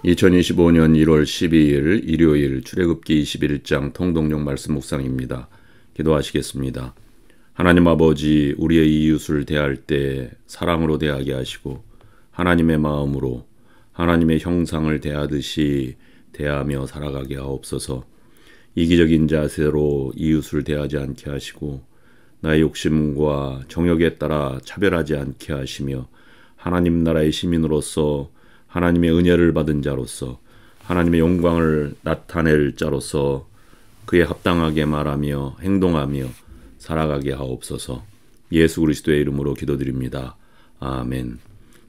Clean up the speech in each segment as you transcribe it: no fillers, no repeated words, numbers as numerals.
2025년 1월 12일 일요일 출애굽기 21장 통독용 말씀 묵상입니다. 기도하시겠습니다. 하나님 아버지, 우리의 이웃을 대할 때 사랑으로 대하게 하시고 하나님의 마음으로 하나님의 형상을 대하듯이 대하며 살아가게 하옵소서. 이기적인 자세로 이웃을 대하지 않게 하시고 나의 욕심과 정욕에 따라 차별하지 않게 하시며 하나님 나라의 시민으로서 하나님의 은혜를 받은 자로서 하나님의 영광을 나타낼 자로서 그에 합당하게 말하며 행동하며 살아가게 하옵소서. 예수 그리스도의 이름으로 기도드립니다. 아멘.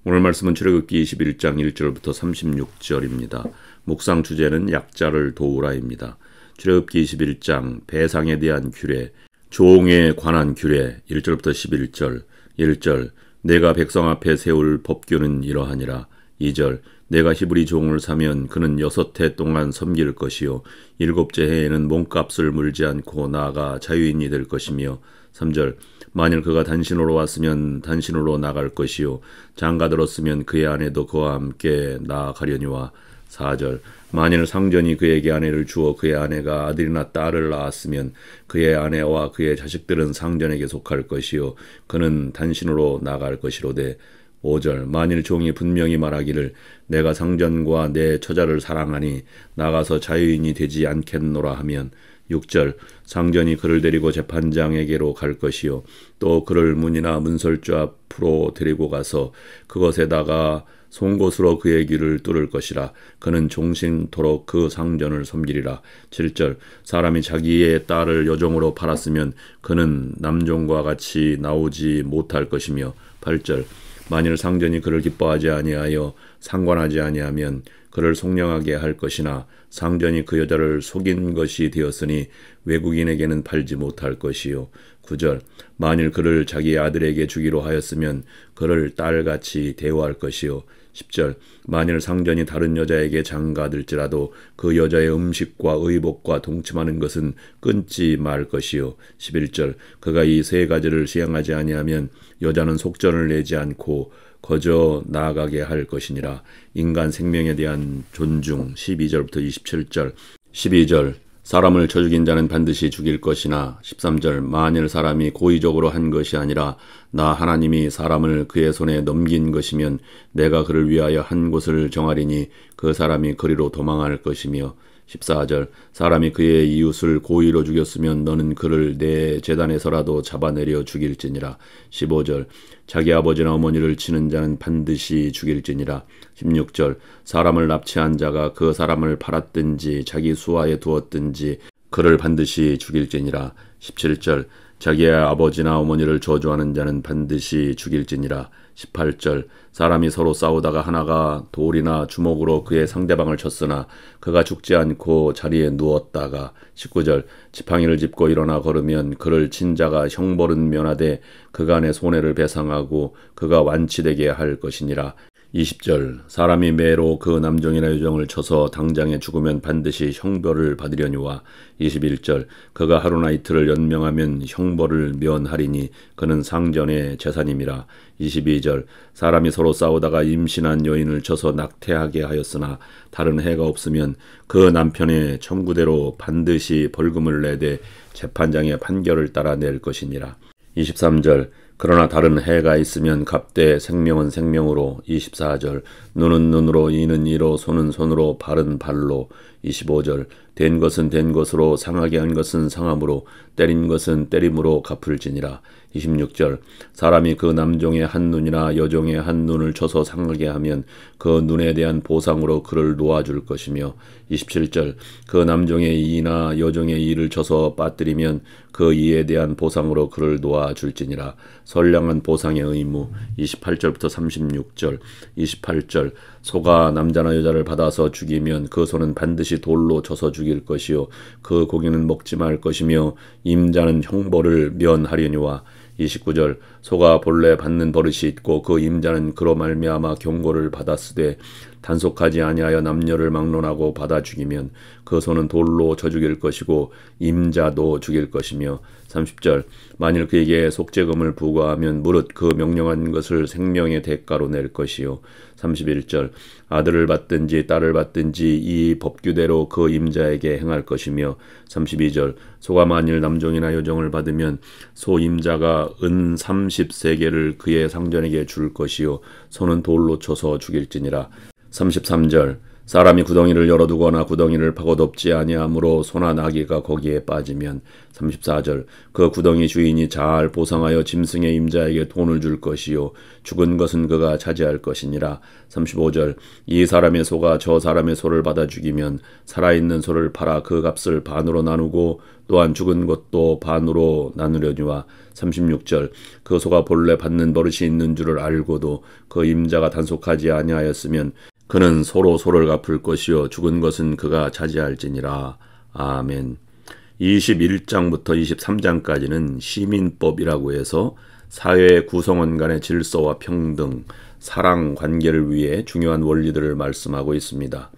오늘 말씀은 출애굽기 21장 1절부터 36절입니다. 묵상 주제는 약자를 도우라입니다. 출애굽기 21장 배상에 대한 규례, 조응에 관한 규례 1절부터 11절. 1절 내가 백성 앞에 세울 법규는 이러하니라. 2절 내가 히브리 종을 사면 그는 6해 동안 섬길 것이요 7째 해에는 몸값을 물지 않고 나아가 자유인이 될 것이며 3절 만일 그가 단신으로 왔으면 단신으로 나갈 것이요 장가 들었으면 그의 아내도 그와 함께 나아가려니와 4절 만일 상전이 그에게 아내를 주어 그의 아내가 아들이나 딸을 낳았으면 그의 아내와 그의 자식들은 상전에게 속할 것이요 그는 단신으로 나갈 것이로되 5절 만일 종이 분명히 말하기를 내가 상전과 내 처자를 사랑하니 나가서 자유인이 되지 않겠노라 하면 6절 상전이 그를 데리고 재판장에게로 갈 것이요 또 그를 문이나 문설주 앞으로 데리고 가서 그것에다가 송곳으로 그의 귀를 뚫을 것이라. 그는 종신토록 그 상전을 섬기리라. 7절 사람이 자기의 딸을 여종으로 팔았으면 그는 남종과 같이 나오지 못할 것이며 8절 만일 상전이 그를 기뻐하지 아니하여 상관하지 아니하면 그를 속량하게 할 것이나 상전이 그 여자를 속인 것이 되었으니 외국인에게는 팔지 못할 것이요 9절 만일 그를 자기 아들에게 주기로 하였으면 그를 딸같이 대우할 것이요 10절 만일 상전이 다른 여자에게 장가들지라도 그 여자의 음식과 의복과 동침하는 것은 끊지 말 것이요 11절 그가 이 세 가지를 시행하지 아니하면 여자는 속전을 내지 않고 거저 나아가게 할 것이니라. 인간 생명에 대한 존중 12절부터 27절 12절 사람을 쳐 죽인 자는 반드시 죽일 것이나 13절 만일 사람이 고의적으로 한 것이 아니라 나 하나님이 사람을 그의 손에 넘긴 것이면 내가 그를 위하여 한 곳을 정하리니 그 사람이 그리로 도망할 것이며 14절 사람이 그의 이웃을 고의로 죽였으면 너는 그를 내 제단에서라도 잡아내려 죽일지니라. 15절 자기 아버지나 어머니를 치는 자는 반드시 죽일지니라. 16절 사람을 납치한 자가 그 사람을 팔았든지 자기 수하에 두었든지 그를 반드시 죽일지니라. 17절 자기의 아버지나 어머니를 저주하는 자는 반드시 죽일지니라. 18절 사람이 서로 싸우다가 하나가 돌이나 주먹으로 그의 상대방을 쳤으나 그가 죽지 않고 자리에 누웠다가 19절 지팡이를 짚고 일어나 걸으면 그를 친 자가 형벌은 면하되 그간의 손해를 배상하고 그가 완치되게 할 것이니라. 20절 사람이 매로 그 남종이나 여종을 쳐서 당장에 죽으면 반드시 형벌을 받으려니와 21절 그가 하루나 이틀을 연명하면 형벌을 면하리니 그는 상전의 재산임이라. 22절 사람이 서로 싸우다가 임신한 여인을 쳐서 낙태하게 하였으나 다른 해가 없으면 그 남편의 청구대로 반드시 벌금을 내되 재판장의 판결을 따라 낼 것이니라. 23절 그러나 다른 해가 있으면 값되 생명은 생명으로. 24절 눈은 눈으로 이는 이로 손은 손으로 발은 발로. 25절 된 것은 된 것으로 상하게 한 것은 상함으로 때린 것은 때림으로 갚을지니라. 26절 사람이 그 남종의 한 눈이나 여종의 한 눈을 쳐서 상하게 하면 그 눈에 대한 보상으로 그를 놓아줄 것이며 27절 그 남종의 이나 여종의 이를 쳐서 빠뜨리면 그 이에 대한 보상으로 그를 놓아줄지니라. 선량한 보상의 의무. 28절부터 36절 28절 소가 남자나 여자를 받아서 죽이면 그 소는 반드시 돌로 쳐서 죽일 것이요 그 고기는 먹지 말 것이며 임자는 형벌을 면하려니와 29절 소가 본래 받는 버릇이 있고 그 임자는 그로 말미암아 경고를 받았으되 단속하지 아니하여 남녀를 막론하고 받아 죽이면 그 손은 돌로 쳐 죽일 것이고 임자도 죽일 것이며 30절 만일 그에게 속죄금을 부과하면 무릇 그 명령한 것을 생명의 대가로 낼 것이요 31절 아들을 받든지 딸을 받든지 이 법규대로 그 임자에게 행할 것이며 32절 소가 만일 남종이나 여종을 받으면 소 임자가 은 30세겔을 그의 상전에게 줄 것이요 소는 돌로 쳐서 죽일지니라 33절 사람이 구덩이를 열어두거나 구덩이를 파고 덮지 아니하므로 소나 나귀가 거기에 빠지면 34절 그 구덩이 주인이 잘 보상하여 짐승의 임자에게 돈을 줄 것이요 죽은 것은 그가 차지할 것이니라 35절 이 사람의 소가 저 사람의 소를 받아 죽이면 살아있는 소를 팔아 그 값을 반으로 나누고 또한 죽은 것도 반으로 나누려니와 36절 그 소가 본래 받는 버릇이 있는 줄을 알고도 그 임자가 단속하지 아니하였으면 그는 서로 소를 갚을 것이요 죽은 것은 그가 차지할지니라. 아멘. 21장부터 23장까지는 시민법이라고 해서 사회 구성원 간의 질서와 평등, 사랑 관계를 위해 중요한 원리들을 말씀하고 있습니다.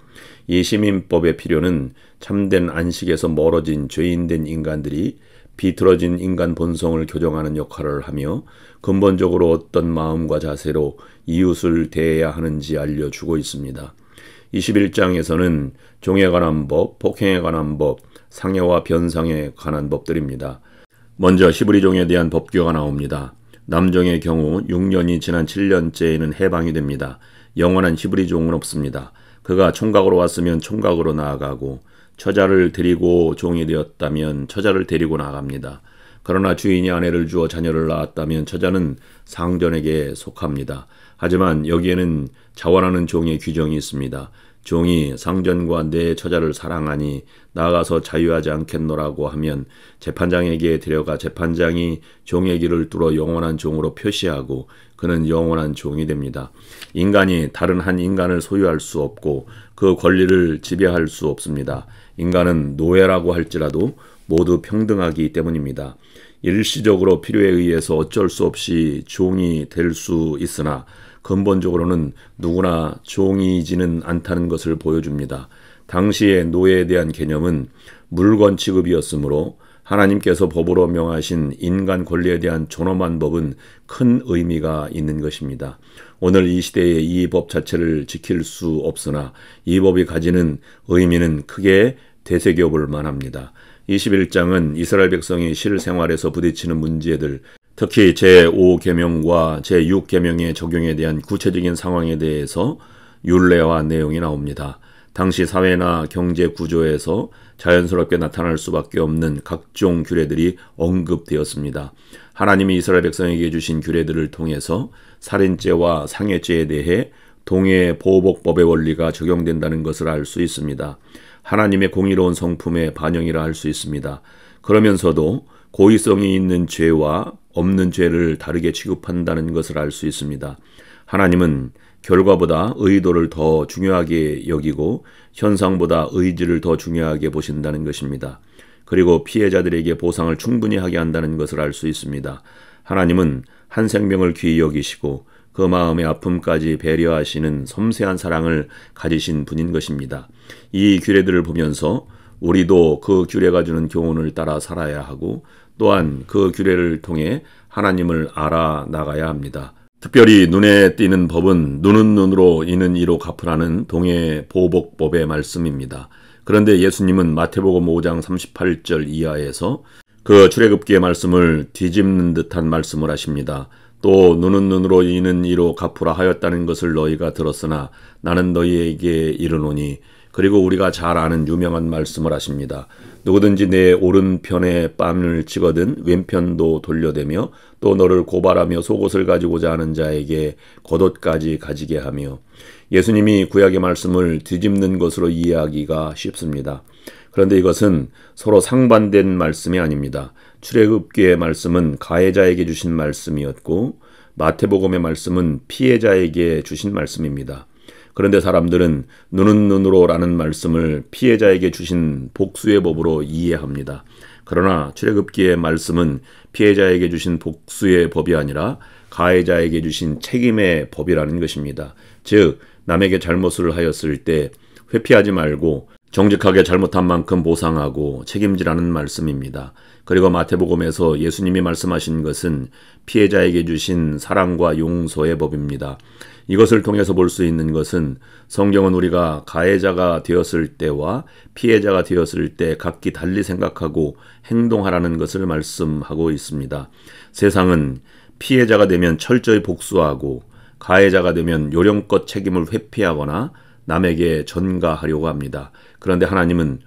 이 시민법의 필요는 참된 안식에서 멀어진 죄인된 인간들이 비틀어진 인간 본성을 교정하는 역할을 하며 근본적으로 어떤 마음과 자세로 이웃을 대해야 하는지 알려주고 있습니다. 21장에서는 종에 관한 법, 폭행에 관한 법, 상해와 변상에 관한 법들입니다. 먼저 히브리종에 대한 법규가 나옵니다. 남종의 경우 6년이 지난 7년째에는 해방이 됩니다. 영원한 히브리종은 없습니다. 그가 총각으로 왔으면 총각으로 나아가고 처자를 데리고 종이 되었다면 처자를 데리고 나갑니다. 그러나 주인이 아내를 주어 자녀를 낳았다면 처자는 상전에게 속합니다. 하지만 여기에는 자원하는 종의 규정이 있습니다. 종이 상전과 내 처자를 사랑하니 나가서 자유하지 않겠노라고 하면 재판장에게 데려가 재판장이 종의 길을 뚫어 영원한 종으로 표시하고 그는 영원한 종이 됩니다. 인간이 다른 한 인간을 소유할 수 없고 그 권리를 지배할 수 없습니다. 인간은 노예라고 할지라도 모두 평등하기 때문입니다. 일시적으로 필요에 의해서 어쩔 수 없이 종이 될 수 있으나 근본적으로는 누구나 종이지는 않다는 것을 보여줍니다. 당시의 노예에 대한 개념은 물건 취급이었으므로 하나님께서 법으로 명하신 인간 권리에 대한 존엄한 법은 큰 의미가 있는 것입니다. 오늘 이 시대에 이 법 자체를 지킬 수 없으나 이 법이 가지는 의미는 크게 되새겨볼 만합니다. 21장은 이스라엘 백성이 실생활에서 부딪히는 문제들, 특히 제5계명과 제6계명의 적용에 대한 구체적인 상황에 대해서 율례와 내용이 나옵니다. 당시 사회나 경제 구조에서 자연스럽게 나타날 수밖에 없는 각종 규례들이 언급되었습니다. 하나님이 이스라엘 백성에게 주신 규례들을 통해서 살인죄와 상해죄에 대해 동해 보복법의 원리가 적용된다는 것을 알 수 있습니다. 하나님의 공의로운 성품의 반영이라 할 수 있습니다. 그러면서도 고의성이 있는 죄와 없는 죄를 다르게 취급한다는 것을 알 수 있습니다. 하나님은 결과보다 의도를 더 중요하게 여기고 현상보다 의지를 더 중요하게 보신다는 것입니다. 그리고 피해자들에게 보상을 충분히 하게 한다는 것을 알 수 있습니다. 하나님은 한 생명을 귀히 여기시고 그 마음의 아픔까지 배려하시는 섬세한 사랑을 가지신 분인 것입니다. 이 규례들을 보면서 우리도 그 규례가 주는 교훈을 따라 살아야 하고 또한 그 규례를 통해 하나님을 알아나가야 합니다. 특별히 눈에 띄는 법은 눈은 눈으로 이는 이로 갚으라는 동해 보복법의 말씀입니다. 그런데 예수님은 마태복음 5장 38절 이하에서 그 출애굽기의 말씀을 뒤집는 듯한 말씀을 하십니다. 또 눈은 눈으로 이는 이로 갚으라 하였다는 것을 너희가 들었으나 나는 너희에게 이르노니 그리고 우리가 잘 아는 유명한 말씀을 하십니다. 누구든지 내 오른편에 뺨을 치거든 왼편도 돌려대며 또 너를 고발하며 속옷을 가지고자 하는 자에게 겉옷까지 가지게 하며 예수님이 구약의 말씀을 뒤집는 것으로 이해하기가 쉽습니다. 그런데 이것은 서로 상반된 말씀이 아닙니다. 출애굽기의 말씀은 가해자에게 주신 말씀이었고 마태복음의 말씀은 피해자에게 주신 말씀입니다. 그런데 사람들은 눈은 눈으로라는 말씀을 피해자에게 주신 복수의 법으로 이해합니다. 그러나 출애굽기의 말씀은 피해자에게 주신 복수의 법이 아니라 가해자에게 주신 책임의 법이라는 것입니다. 즉 남에게 잘못을 하였을 때 회피하지 말고 정직하게 잘못한 만큼 보상하고 책임지라는 말씀입니다. 그리고 마태복음에서 예수님이 말씀하신 것은 피해자에게 주신 사랑과 용서의 법입니다. 이것을 통해서 볼 수 있는 것은 성경은 우리가 가해자가 되었을 때와 피해자가 되었을 때 각기 달리 생각하고 행동하라는 것을 말씀하고 있습니다. 세상은 피해자가 되면 철저히 복수하고 가해자가 되면 요령껏 책임을 회피하거나 남에게 전가하려고 합니다. 그런데 하나님은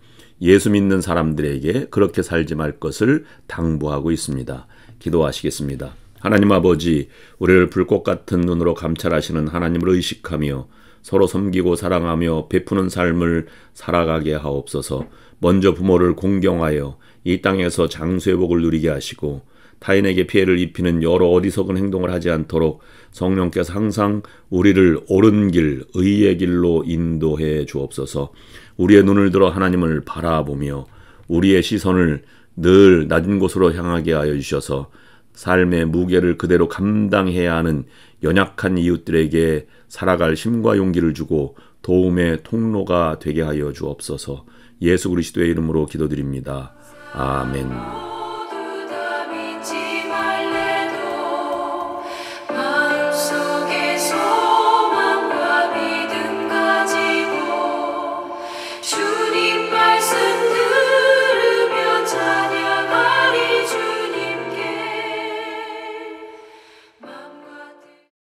예수 믿는 사람들에게 그렇게 살지 말 것을 당부하고 있습니다. 기도하시겠습니다. 하나님 아버지, 우리를 불꽃 같은 눈으로 감찰하시는 하나님을 의식하며 서로 섬기고 사랑하며 베푸는 삶을 살아가게 하옵소서. 먼저 부모를 공경하여 이 땅에서 장수의 복을 누리게 하시고 타인에게 피해를 입히는 여러 어리석은 행동을 하지 않도록 성령께서 항상 우리를 옳은 길, 의의 길로 인도해 주옵소서. 우리의 눈을 들어 하나님을 바라보며 우리의 시선을 늘 낮은 곳으로 향하게 하여 주셔서 삶의 무게를 그대로 감당해야 하는 연약한 이웃들에게 살아갈 힘과 용기를 주고 도움의 통로가 되게 하여 주옵소서. 예수 그리스도의 이름으로 기도드립니다. 아멘.